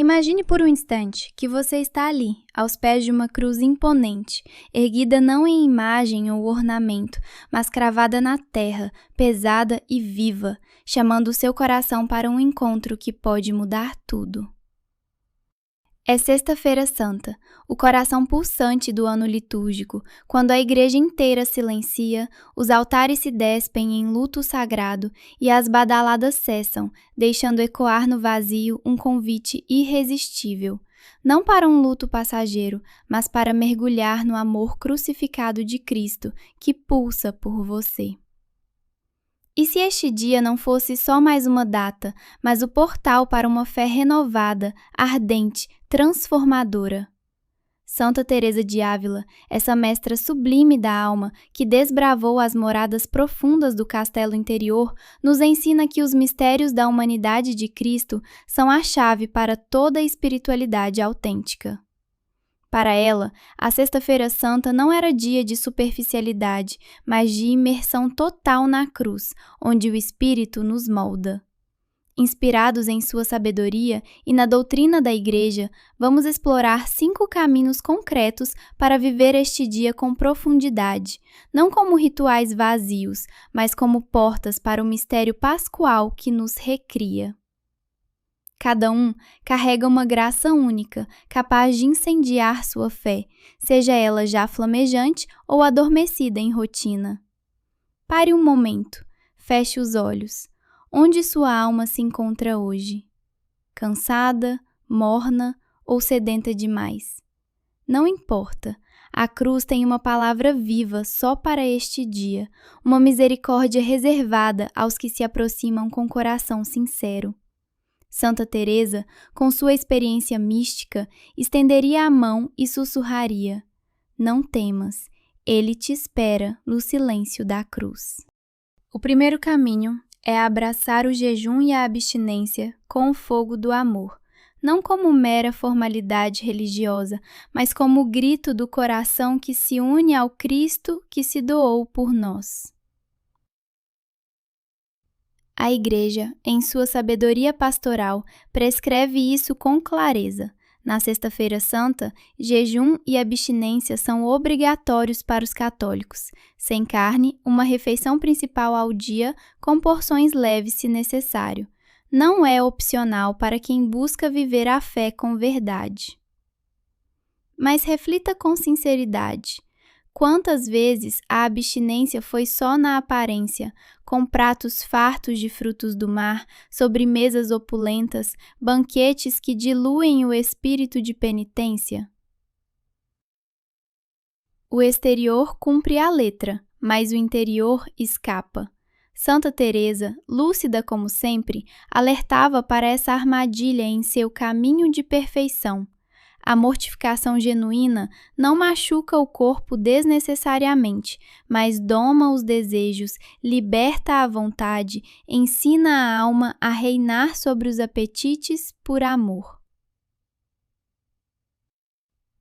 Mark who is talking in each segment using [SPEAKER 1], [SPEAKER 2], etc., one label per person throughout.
[SPEAKER 1] Imagine por um instante que você está ali, aos pés de uma cruz imponente, erguida não em imagem ou ornamento, mas cravada na terra, pesada e viva, chamando o seu coração para um encontro que pode mudar tudo. É Sexta-feira Santa, o coração pulsante do ano litúrgico, quando a igreja inteira silencia, os altares se despem em luto sagrado e as badaladas cessam, deixando ecoar no vazio um convite irresistível, não para um luto passageiro, mas para mergulhar no amor crucificado de Cristo que pulsa por você. E se este dia não fosse só mais uma data, mas o portal para uma fé renovada, ardente, transformadora? Santa Teresa de Ávila, essa mestra sublime da alma que desbravou as moradas profundas do castelo interior, nos ensina que os mistérios da humanidade de Cristo são a chave para toda a espiritualidade autêntica. Para ela, a Sexta-feira Santa não era dia de superficialidade, mas de imersão total na cruz, onde o Espírito nos molda. Inspirados em sua sabedoria e na doutrina da Igreja, vamos explorar 5 caminhos concretos para viver este dia com profundidade, não como rituais vazios, mas como portas para o mistério pascual que nos recria. Cada um carrega uma graça única, capaz de incendiar sua fé, seja ela já flamejante ou adormecida em rotina. Pare um momento, feche os olhos. Onde sua alma se encontra hoje? Cansada, morna ou sedenta demais? Não importa, a cruz tem uma palavra viva só para este dia, uma misericórdia reservada aos que se aproximam com coração sincero. Santa Teresa, com sua experiência mística, estenderia a mão e sussurraria: "Não temas, ele te espera no silêncio da cruz." O primeiro caminho é abraçar o jejum e a abstinência com o fogo do amor, não como mera formalidade religiosa, mas como o grito do coração que se une ao Cristo que se doou por nós. A Igreja, em sua sabedoria pastoral, prescreve isso com clareza. Na Sexta-feira Santa, jejum e abstinência são obrigatórios para os católicos. Sem carne, uma refeição principal ao dia, com porções leves se necessário. Não é opcional para quem busca viver a fé com verdade. Mas reflita com sinceridade. Quantas vezes a abstinência foi só na aparência, com pratos fartos de frutos do mar, sobremesas opulentas, banquetes que diluem o espírito de penitência? O exterior cumpre a letra, mas o interior escapa. Santa Teresa, lúcida como sempre, alertava para essa armadilha em seu caminho de perfeição. A mortificação genuína não machuca o corpo desnecessariamente, mas doma os desejos, liberta a vontade, ensina a alma a reinar sobre os apetites por amor.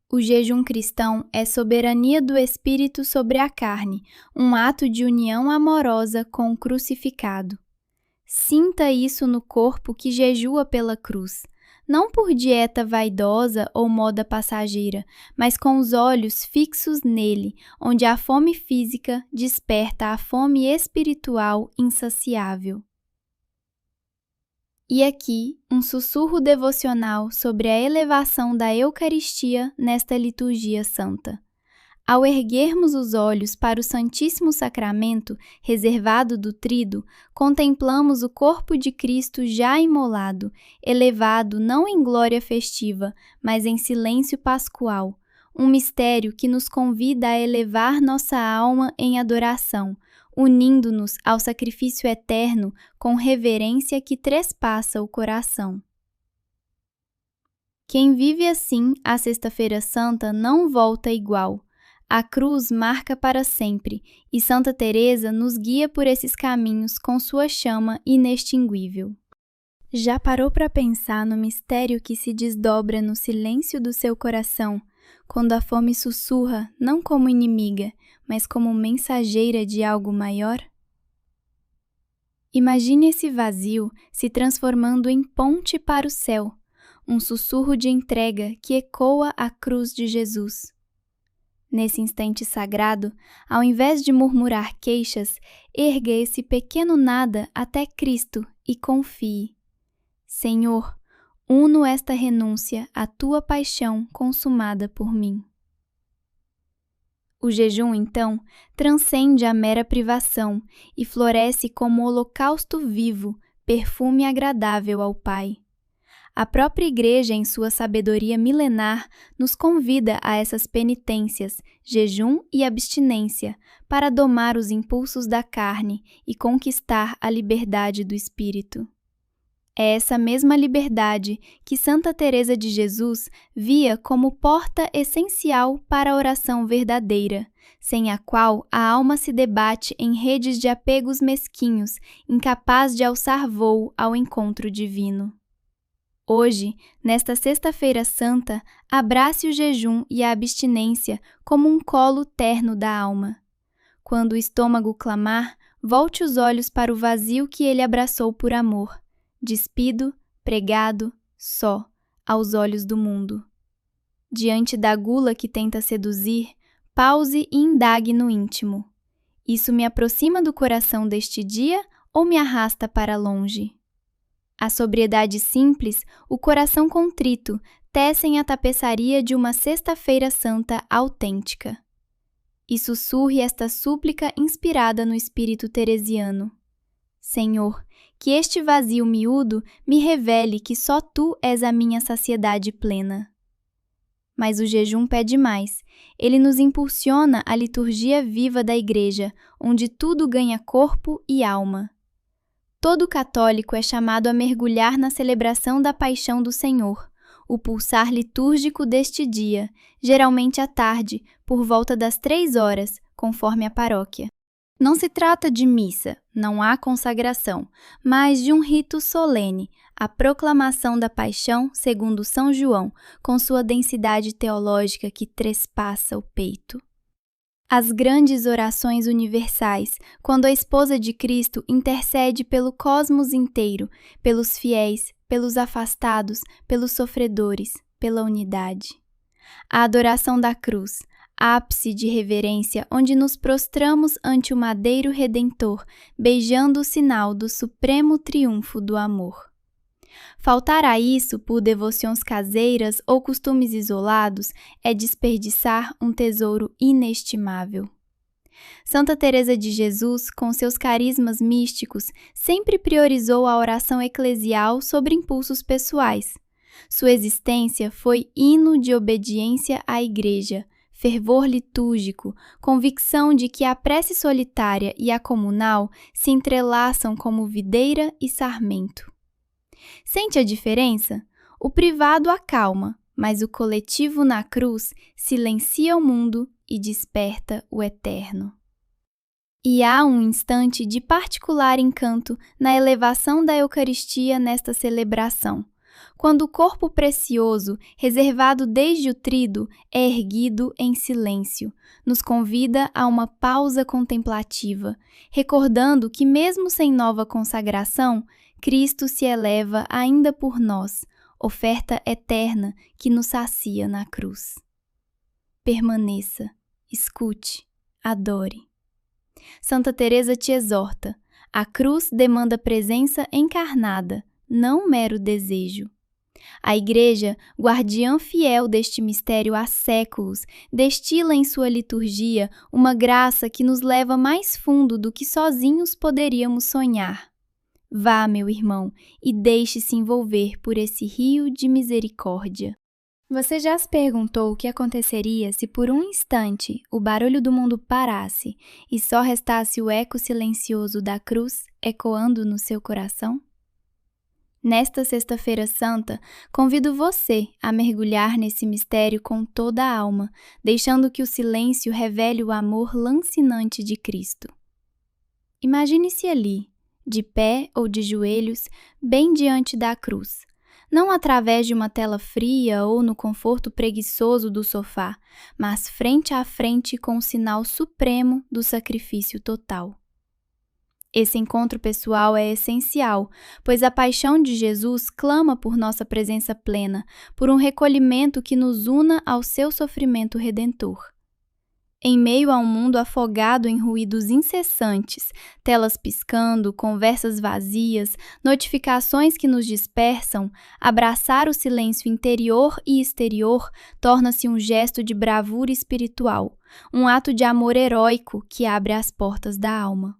[SPEAKER 1] O jejum cristão é soberania do espírito sobre a carne, um ato de união amorosa com o crucificado. Sinta isso no corpo que jejua pela cruz. Não por dieta vaidosa ou moda passageira, mas com os olhos fixos nele, onde a fome física desperta a fome espiritual insaciável. E aqui, um sussurro devocional sobre a elevação da Eucaristia nesta liturgia santa. Ao erguermos os olhos para o Santíssimo Sacramento, reservado do Tríduo, contemplamos o corpo de Cristo já imolado, elevado não em glória festiva, mas em silêncio pascual, um mistério que nos convida a elevar nossa alma em adoração, unindo-nos ao sacrifício eterno com reverência que trespassa o coração. Quem vive assim a Sexta-feira Santa não volta igual. A cruz marca para sempre, e Santa Teresa nos guia por esses caminhos com sua chama inextinguível. Já parou para pensar no mistério que se desdobra no silêncio do seu coração, quando a fome sussurra não como inimiga, mas como mensageira de algo maior? Imagine esse vazio se transformando em ponte para o céu, um sussurro de entrega que ecoa a cruz de Jesus. Nesse instante sagrado, ao invés de murmurar queixas, erga esse pequeno nada até Cristo e confie. Senhor, uno esta renúncia à tua paixão consumada por mim. O jejum, então, transcende a mera privação e floresce como holocausto vivo, perfume agradável ao Pai. A própria Igreja, em sua sabedoria milenar, nos convida a essas penitências, jejum e abstinência, para domar os impulsos da carne e conquistar a liberdade do espírito. É essa mesma liberdade que Santa Teresa de Jesus via como porta essencial para a oração verdadeira, sem a qual a alma se debate em redes de apegos mesquinhos, incapaz de alçar voo ao encontro divino. Hoje, nesta Sexta-feira Santa, abrace o jejum e a abstinência como um colo terno da alma. Quando o estômago clamar, volte os olhos para o vazio que ele abraçou por amor, despido, pregado, só, aos olhos do mundo. Diante da gula que tenta seduzir, pause e indague no íntimo. Isso me aproxima do coração deste dia ou me arrasta para longe? A sobriedade simples, o coração contrito, tecem a tapeçaria de uma Sexta-feira Santa autêntica. E sussurre esta súplica inspirada no espírito teresiano. Senhor, que este vazio miúdo me revele que só Tu és a minha saciedade plena. Mas o jejum pede mais. Ele nos impulsiona à liturgia viva da Igreja, onde tudo ganha corpo e alma. Todo católico é chamado a mergulhar na celebração da paixão do Senhor, o pulsar litúrgico deste dia, geralmente à tarde, por volta das 3 horas, conforme a paróquia. Não se trata de missa, não há consagração, mas de um rito solene, a proclamação da paixão segundo São João, com sua densidade teológica que trespassa o peito. As grandes orações universais, quando a esposa de Cristo intercede pelo cosmos inteiro, pelos fiéis, pelos afastados, pelos sofredores, pela unidade. A adoração da cruz, ápice de reverência onde nos prostramos ante o madeiro redentor, beijando o sinal do supremo triunfo do amor. Faltar a isso por devoções caseiras ou costumes isolados é desperdiçar um tesouro inestimável. Santa Teresa de Jesus, com seus carismas místicos, sempre priorizou a oração eclesial sobre impulsos pessoais. Sua existência foi hino de obediência à Igreja, fervor litúrgico, convicção de que a prece solitária e a comunal se entrelaçam como videira e sarmento. Sente a diferença? O privado acalma, mas o coletivo na cruz silencia o mundo e desperta o eterno. E há um instante de particular encanto na elevação da Eucaristia nesta celebração, quando o corpo precioso, reservado desde o trido, é erguido em silêncio, nos convida a uma pausa contemplativa, recordando que mesmo sem nova consagração, Cristo se eleva ainda por nós, oferta eterna que nos sacia na cruz. Permaneça, escute, adore. Santa Teresa te exorta. A cruz demanda presença encarnada, não mero desejo. A Igreja, guardiã fiel deste mistério há séculos, destila em sua liturgia uma graça que nos leva mais fundo do que sozinhos poderíamos sonhar. Vá, meu irmão, e deixe-se envolver por esse rio de misericórdia. Você já se perguntou o que aconteceria se por um instante o barulho do mundo parasse e só restasse o eco silencioso da cruz ecoando no seu coração? Nesta Sexta-feira Santa, convido você a mergulhar nesse mistério com toda a alma, deixando que o silêncio revele o amor lancinante de Cristo. Imagine-se ali, de pé ou de joelhos, bem diante da cruz, não através de uma tela fria ou no conforto preguiçoso do sofá, mas frente a frente com o sinal supremo do sacrifício total. Esse encontro pessoal é essencial, pois a paixão de Jesus clama por nossa presença plena, por um recolhimento que nos una ao seu sofrimento redentor. Em meio a um mundo afogado em ruídos incessantes, telas piscando, conversas vazias, notificações que nos dispersam, abraçar o silêncio interior e exterior torna-se um gesto de bravura espiritual, um ato de amor heróico que abre as portas da alma.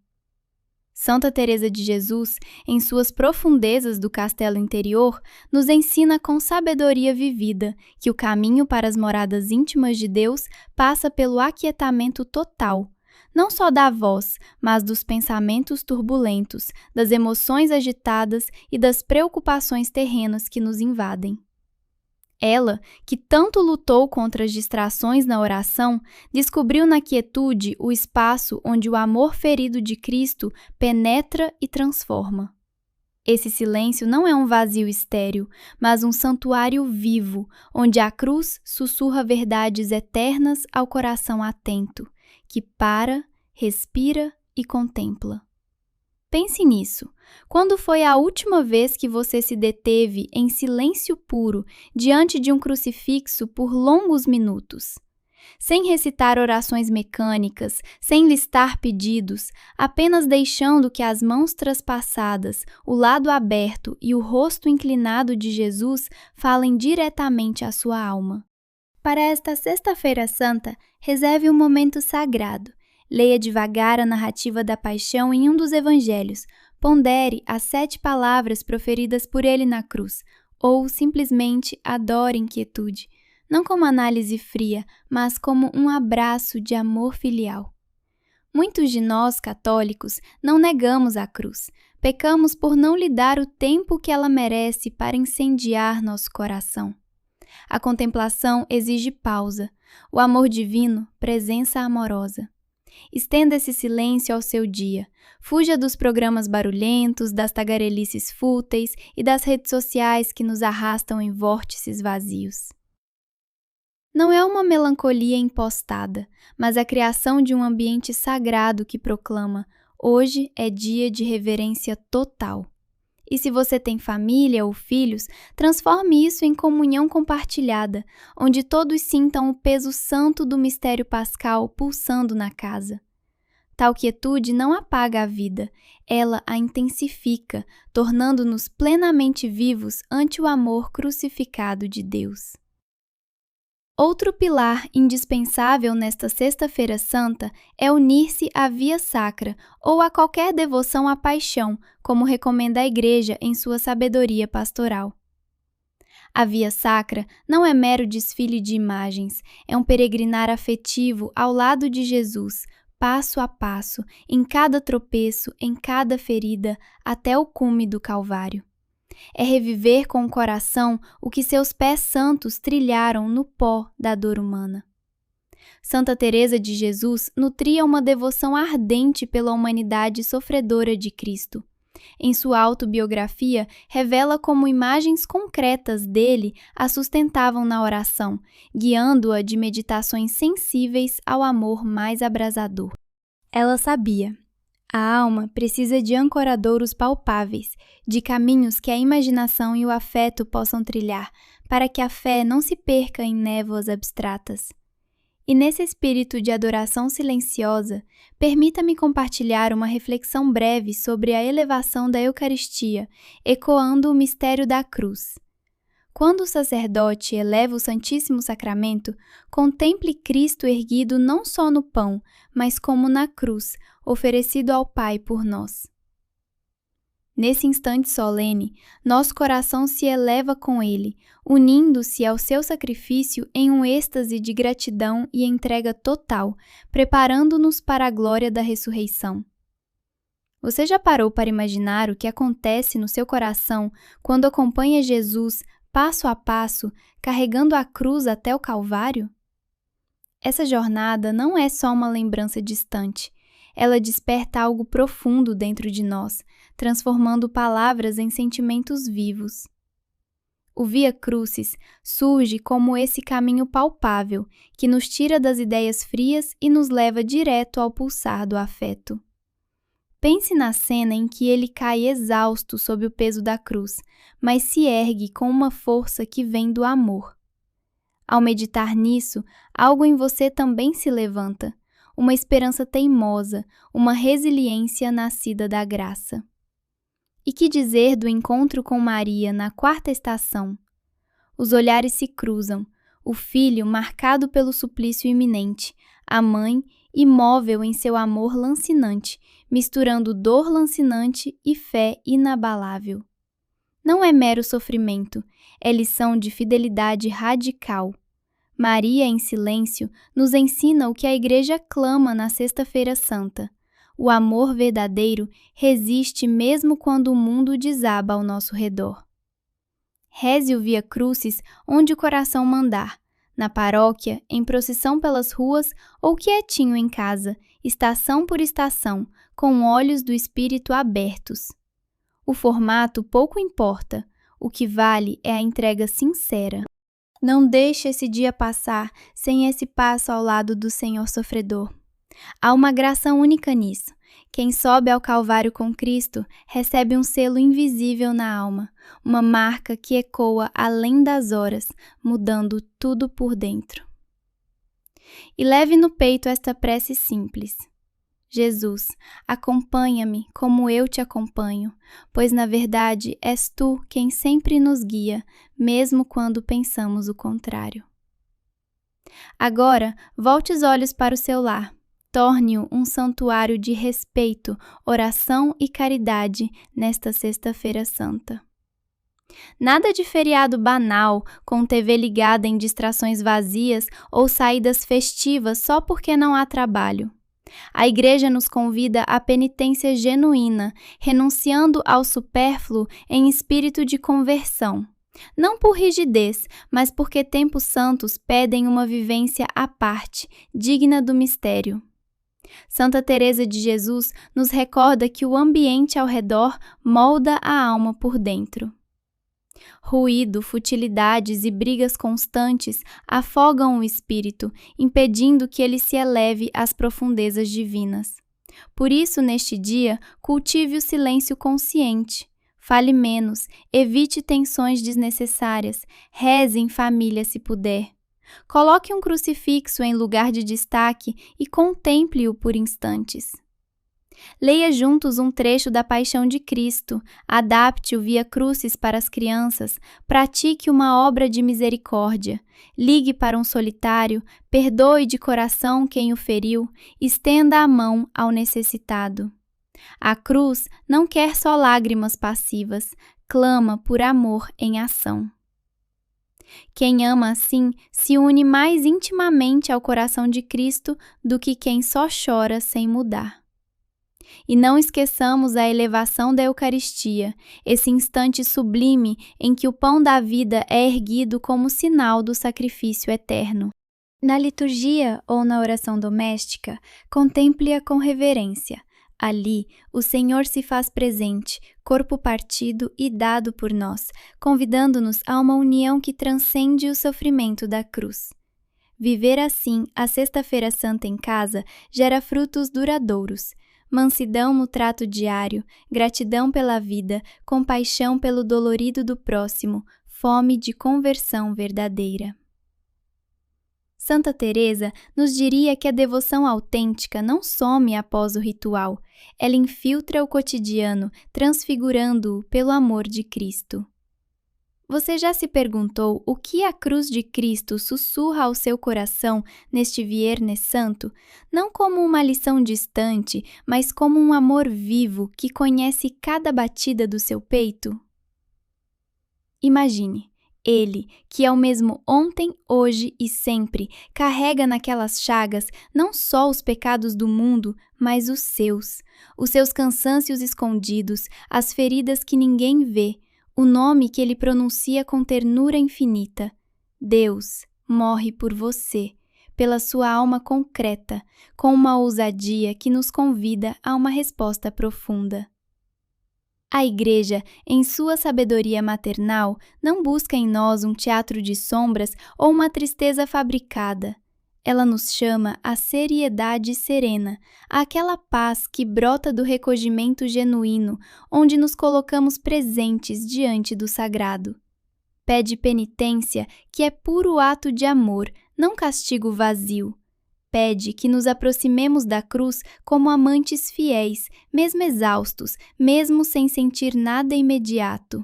[SPEAKER 1] Santa Teresa de Jesus, em suas profundezas do castelo interior, nos ensina com sabedoria vivida que o caminho para as moradas íntimas de Deus passa pelo aquietamento total, não só da voz, mas dos pensamentos turbulentos, das emoções agitadas e das preocupações terrenas que nos invadem. Ela, que tanto lutou contra as distrações na oração, descobriu na quietude o espaço onde o amor ferido de Cristo penetra e transforma. Esse silêncio não é um vazio estéril, mas um santuário vivo, onde a cruz sussurra verdades eternas ao coração atento, que para, respira e contempla. Pense nisso. Quando foi a última vez que você se deteve em silêncio puro diante de um crucifixo por longos minutos? Sem recitar orações mecânicas, sem listar pedidos, apenas deixando que as mãos traspassadas, o lado aberto e o rosto inclinado de Jesus falem diretamente à sua alma. Para esta Sexta-feira Santa, reserve um momento sagrado. Leia devagar a narrativa da paixão em um dos evangelhos, pondere as 7 palavras proferidas por ele na cruz, ou simplesmente adore em quietude, não como análise fria, mas como um abraço de amor filial. Muitos de nós, católicos, não negamos a cruz, pecamos por não lhe dar o tempo que ela merece para incendiar nosso coração. A contemplação exige pausa, o amor divino, presença amorosa. Estenda esse silêncio ao seu dia. Fuja dos programas barulhentos, das tagarelices fúteis e das redes sociais que nos arrastam em vórtices vazios. Não é uma melancolia impostada, mas a criação de um ambiente sagrado que proclama: hoje é dia de reverência total. E se você tem família ou filhos, transforme isso em comunhão compartilhada, onde todos sintam o peso santo do mistério pascal pulsando na casa. Tal quietude não apaga a vida, ela a intensifica, tornando-nos plenamente vivos ante o amor crucificado de Deus. Outro pilar indispensável nesta Sexta-feira Santa é unir-se à Via Sacra ou a qualquer devoção à paixão, como recomenda a Igreja em sua sabedoria pastoral. A Via Sacra não é mero desfile de imagens, é um peregrinar afetivo ao lado de Jesus, passo a passo, em cada tropeço, em cada ferida, até o cume do Calvário. É reviver com o coração o que seus pés santos trilharam no pó da dor humana. Santa Teresa de Jesus nutria uma devoção ardente pela humanidade sofredora de Cristo. Em sua autobiografia, revela como imagens concretas dele a sustentavam na oração, guiando-a de meditações sensíveis ao amor mais abrasador. Ela sabia: a alma precisa de ancoradouros palpáveis, de caminhos que a imaginação e o afeto possam trilhar, para que a fé não se perca em névoas abstratas. E nesse espírito de adoração silenciosa, permita-me compartilhar uma reflexão breve sobre a elevação da Eucaristia, ecoando o mistério da cruz. Quando o sacerdote eleva o Santíssimo Sacramento, contemple Cristo erguido não só no pão, mas como na cruz, oferecido ao Pai por nós. Nesse instante solene, nosso coração se eleva com ele, unindo-se ao seu sacrifício em um êxtase de gratidão e entrega total, preparando-nos para a glória da ressurreição. Você já parou para imaginar o que acontece no seu coração quando acompanha Jesus passo a passo, carregando a cruz até o Calvário? Essa jornada não é só uma lembrança distante. Ela desperta algo profundo dentro de nós, transformando palavras em sentimentos vivos. O Via Crucis surge como esse caminho palpável que nos tira das ideias frias e nos leva direto ao pulsar do afeto. Pense na cena em que ele cai exausto sob o peso da cruz, mas se ergue com uma força que vem do amor. Ao meditar nisso, algo em você também se levanta, uma esperança teimosa, uma resiliência nascida da graça. E que dizer do encontro com Maria na quarta estação? Os olhares se cruzam, o filho marcado pelo suplício iminente, a mãe imóvel em seu amor lancinante, misturando dor lancinante e fé inabalável. Não é mero sofrimento, é lição de fidelidade radical. Maria, em silêncio, nos ensina o que a Igreja clama na Sexta-feira Santa. O amor verdadeiro resiste mesmo quando o mundo desaba ao nosso redor. Reze o Via Crucis onde o coração mandar, na paróquia, em procissão pelas ruas ou quietinho em casa, estação por estação, com olhos do espírito abertos. O formato pouco importa, o que vale é a entrega sincera. Não deixe esse dia passar sem esse passo ao lado do Senhor sofredor. Há uma graça única nisso. Quem sobe ao Calvário com Cristo recebe um selo invisível na alma, uma marca que ecoa além das horas, mudando tudo por dentro. E leve no peito esta prece simples. Jesus, acompanha-me como eu te acompanho, pois na verdade és tu quem sempre nos guia, mesmo quando pensamos o contrário. Agora, volte os olhos para o seu lar. Torne-o um santuário de respeito, oração e caridade nesta Sexta-feira Santa. Nada de feriado banal, com TV ligada em distrações vazias ou saídas festivas só porque não há trabalho. A Igreja nos convida à penitência genuína, renunciando ao supérfluo em espírito de conversão. Não por rigidez, mas porque tempos santos pedem uma vivência à parte, digna do mistério. Santa Teresa de Jesus nos recorda que o ambiente ao redor molda a alma por dentro. Ruído, futilidades e brigas constantes afogam o espírito, impedindo que ele se eleve às profundezas divinas. Por isso, neste dia, cultive o silêncio consciente. Fale menos, evite tensões desnecessárias, reze em família se puder. Coloque um crucifixo em lugar de destaque e contemple-o por instantes. Leia juntos um trecho da Paixão de Cristo, adapte o Via Crucis para as crianças, pratique uma obra de misericórdia, ligue para um solitário, perdoe de coração quem o feriu, estenda a mão ao necessitado. A cruz não quer só lágrimas passivas, clama por amor em ação. Quem ama assim se une mais intimamente ao coração de Cristo do que quem só chora sem mudar. E não esqueçamos a elevação da Eucaristia, esse instante sublime em que o pão da vida é erguido como sinal do sacrifício eterno. Na liturgia ou na oração doméstica, contemple-a com reverência. Ali, o Senhor se faz presente, corpo partido e dado por nós, convidando-nos a uma união que transcende o sofrimento da cruz. Viver assim a Sexta-feira Santa em casa gera frutos duradouros. Mansidão no trato diário, gratidão pela vida, compaixão pelo dolorido do próximo, fome de conversão verdadeira. Santa Teresa nos diria que a devoção autêntica não some após o ritual, ela infiltra o cotidiano, transfigurando-o pelo amor de Cristo. Você já se perguntou o que a cruz de Cristo sussurra ao seu coração neste Viernes Santo, não como uma lição distante, mas como um amor vivo que conhece cada batida do seu peito? Imagine. Ele, que é o mesmo ontem, hoje e sempre, carrega naquelas chagas não só os pecados do mundo, mas os seus cansancios escondidos, as feridas que ninguém vê, o nome que ele pronuncia com ternura infinita. Deus morre por você, pela sua alma concreta, com uma ousadia que nos convida a uma resposta profunda. A Igreja, em sua sabedoria maternal, não busca em nós um teatro de sombras ou uma tristeza fabricada. Ela nos chama à seriedade serena, àquela paz que brota do recogimento genuíno, onde nos colocamos presentes diante do sagrado. Pede penitência, que é puro ato de amor, não castigo vazio. Pede que nos aproximemos da cruz como amantes fiéis, mesmo exaustos, mesmo sem sentir nada imediato.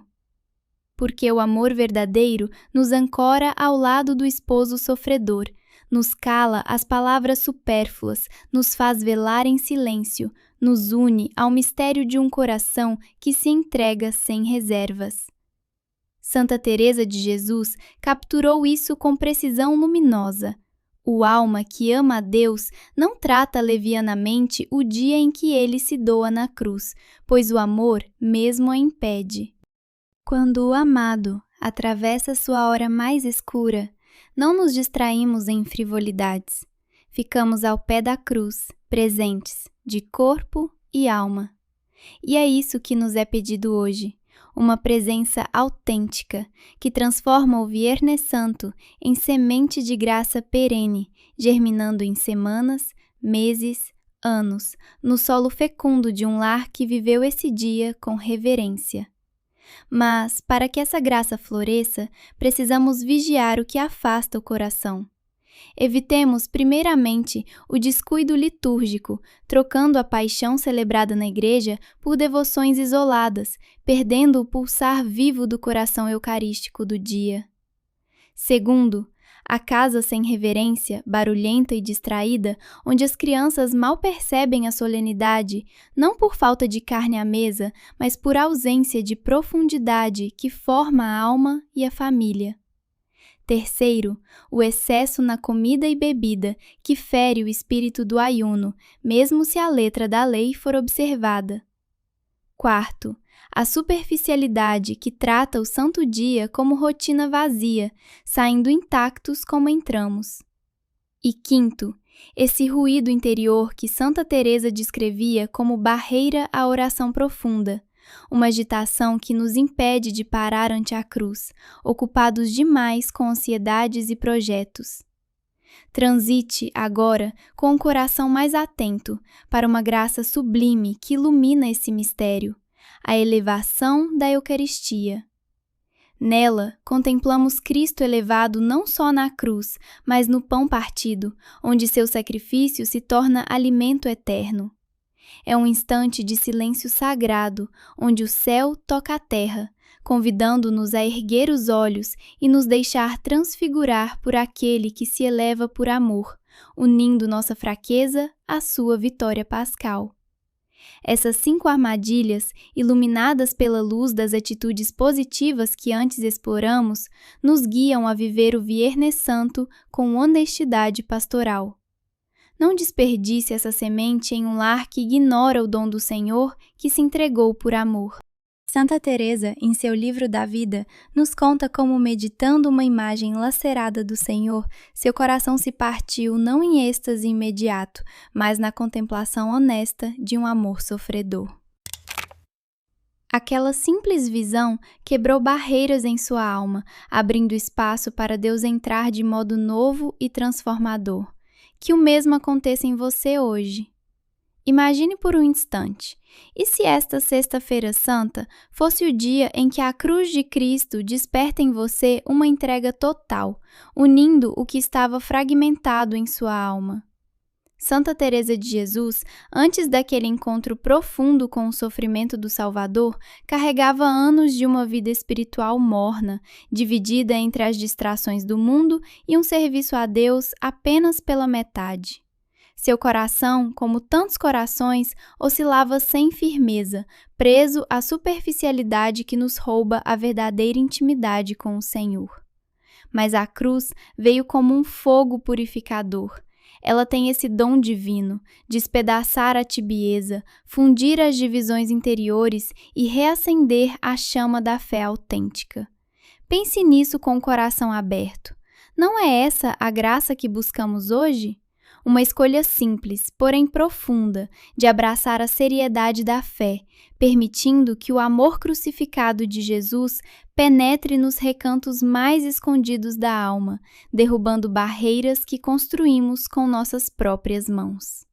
[SPEAKER 1] Porque o amor verdadeiro nos ancora ao lado do esposo sofredor, nos cala as palavras supérfluas, nos faz velar em silêncio, nos une ao mistério de um coração que se entrega sem reservas. Santa Teresa de Jesus capturou isso com precisão luminosa. O alma que ama a Deus não trata levianamente o dia em que ele se doa na cruz, pois o amor mesmo a impede. Quando o amado atravessa sua hora mais escura, não nos distraímos em frivolidades. Ficamos ao pé da cruz, presentes, de corpo e alma. E é isso que nos é pedido hoje, uma presença autêntica, que transforma o Viernes Santo em semente de graça perene, germinando em semanas, meses, anos, no solo fecundo de um lar que viveu esse dia com reverência. Mas, para que essa graça floresça, precisamos vigiar o que afasta o coração. Evitemos, primeiramente, o descuido litúrgico, trocando a paixão celebrada na igreja por devoções isoladas, perdendo o pulsar vivo do coração eucarístico do dia. Segundo, a casa sem reverência, barulhenta e distraída, onde as crianças mal percebem a solenidade, não por falta de carne à mesa, mas por ausência de profundidade que forma a alma e a família. Terceiro, o excesso na comida e bebida, que fere o espírito do ayuno, mesmo se a letra da lei for observada. Quarto, a superficialidade que trata o santo dia como rotina vazia, saindo intactos como entramos. E quinto, esse ruído interior que Santa Teresa descrevia como barreira à oração profunda, uma agitação que nos impede de parar ante a cruz, ocupados demais com ansiedades e projetos. Transite, agora, com o coração mais atento para uma graça sublime que ilumina esse mistério, a elevação da Eucaristia. Nela, contemplamos Cristo elevado não só na cruz, mas no pão partido, onde seu sacrifício se torna alimento eterno. É um instante de silêncio sagrado, onde o céu toca a terra, convidando-nos a erguer os olhos e nos deixar transfigurar por aquele que se eleva por amor, unindo nossa fraqueza à sua vitória pascal. Essas 5 armadilhas, iluminadas pela luz das atitudes positivas que antes exploramos, nos guiam a viver o Viernes Santo com honestidade pastoral. Não desperdice essa semente em um lar que ignora o dom do Senhor que se entregou por amor. Santa Teresa, em seu livro da vida, nos conta como, meditando uma imagem lacerada do Senhor, seu coração se partiu não em êxtase imediato, mas na contemplação honesta de um amor sofredor. Aquela simples visão quebrou barreiras em sua alma, abrindo espaço para Deus entrar de modo novo e transformador. Que o mesmo aconteça em você hoje. Imagine por um instante, e se esta Sexta-feira Santa fosse o dia em que a cruz de Cristo desperta em você uma entrega total, unindo o que estava fragmentado em sua alma? Santa Teresa de Jesus, antes daquele encontro profundo com o sofrimento do Salvador, carregava anos de uma vida espiritual morna, dividida entre as distrações do mundo e um serviço a Deus apenas pela metade. Seu coração, como tantos corações, oscilava sem firmeza, preso à superficialidade que nos rouba a verdadeira intimidade com o Senhor. Mas a cruz veio como um fogo purificador. Ela tem esse dom divino, despedaçar a tibieza, fundir as divisões interiores e reacender a chama da fé autêntica. Pense nisso com o coração aberto. Não é essa a graça que buscamos hoje? Uma escolha simples, porém profunda, de abraçar a seriedade da fé, permitindo que o amor crucificado de Jesus penetre nos recantos mais escondidos da alma, derrubando barreiras que construímos com nossas próprias mãos.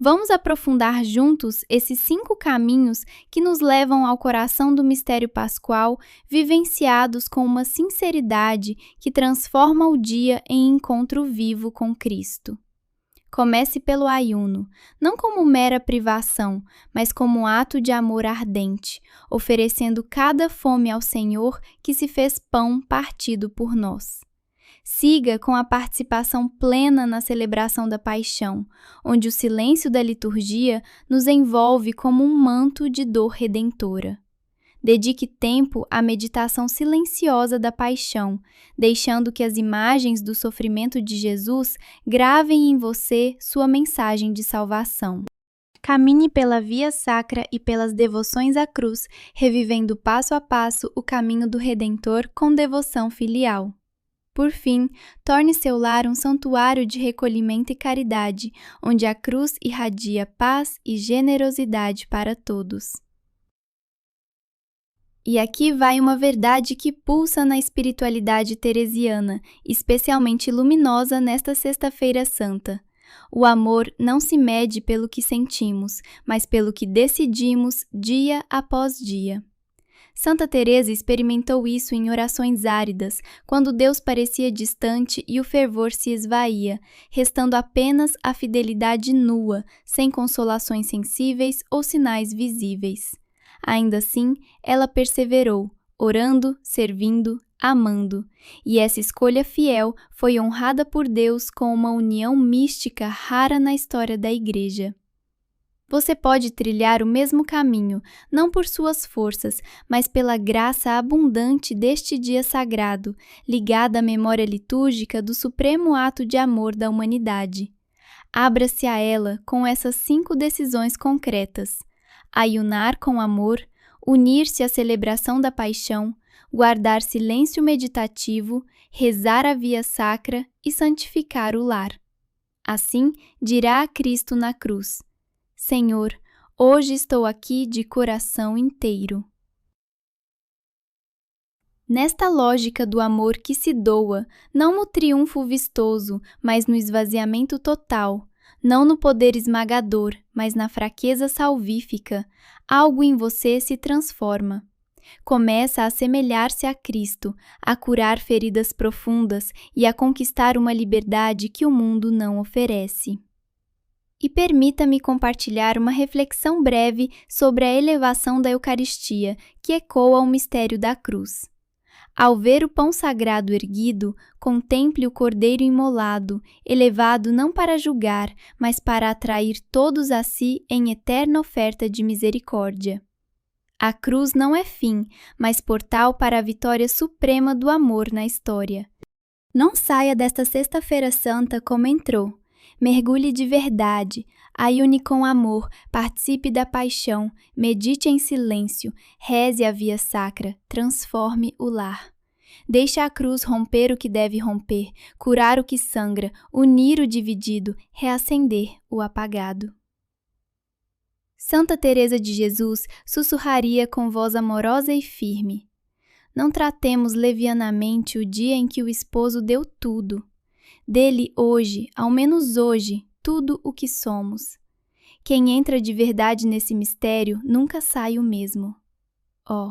[SPEAKER 1] Vamos aprofundar juntos esses 5 caminhos que nos levam ao coração do mistério pascual, vivenciados com uma sinceridade que transforma o dia em encontro vivo com Cristo. Comece pelo ayuno, não como mera privação, mas como um ato de amor ardente, oferecendo cada fome ao Senhor que se fez pão partido por nós. Siga com a participação plena na celebração da paixão, onde o silêncio da liturgia nos envolve como um manto de dor redentora. Dedique tempo à meditação silenciosa da paixão, deixando que as imagens do sofrimento de Jesus gravem em você sua mensagem de salvação. Caminhe pela via sacra e pelas devoções à cruz, revivendo passo a passo o caminho do Redentor com devoção filial. Por fim, torne seu lar um santuário de recolhimento e caridade, onde a cruz irradia paz e generosidade para todos. E aqui vai uma verdade que pulsa na espiritualidade teresiana, especialmente luminosa nesta Sexta-feira Santa. O amor não se mede pelo que sentimos, mas pelo que decidimos dia após dia. Santa Teresa experimentou isso em orações áridas, quando Deus parecia distante e o fervor se esvaía, restando apenas a fidelidade nua, sem consolações sensíveis ou sinais visíveis. Ainda assim, ela perseverou, orando, servindo, amando, e essa escolha fiel foi honrada por Deus com uma união mística rara na história da Igreja. Você pode trilhar o mesmo caminho, não por suas forças, mas pela graça abundante deste dia sagrado, ligada à memória litúrgica do supremo ato de amor da humanidade. Abra-se a ela com essas 5 decisões concretas: ayunar com amor, unir-se à celebração da paixão, guardar silêncio meditativo, rezar a via sacra e santificar o lar. Assim, dirá a Cristo na cruz: Senhor, hoje estou aqui de coração inteiro. Nesta lógica do amor que se doa, não no triunfo vistoso, mas no esvaziamento total, não no poder esmagador, mas na fraqueza salvífica, algo em você se transforma. Começa a assemelhar-se a Cristo, a curar feridas profundas e a conquistar uma liberdade que o mundo não oferece. E permita-me compartilhar uma reflexão breve sobre a elevação da Eucaristia, que ecoa o mistério da cruz. Ao ver o pão sagrado erguido, contemple o Cordeiro imolado, elevado não para julgar, mas para atrair todos a si em eterna oferta de misericórdia. A cruz não é fim, mas portal para a vitória suprema do amor na história. Não saia desta Sexta-feira Santa como entrou. Mergulhe de verdade, ayune com amor, participe da paixão, medite em silêncio, reze a via sacra, transforme o lar. Deixe a cruz romper o que deve romper, curar o que sangra, unir o dividido, reacender o apagado. Santa Teresa de Jesus sussurraria com voz amorosa e firme: não tratemos levianamente o dia em que o esposo deu tudo. Dele hoje, ao menos hoje, tudo o que somos. Quem entra de verdade nesse mistério nunca sai o mesmo. Oh,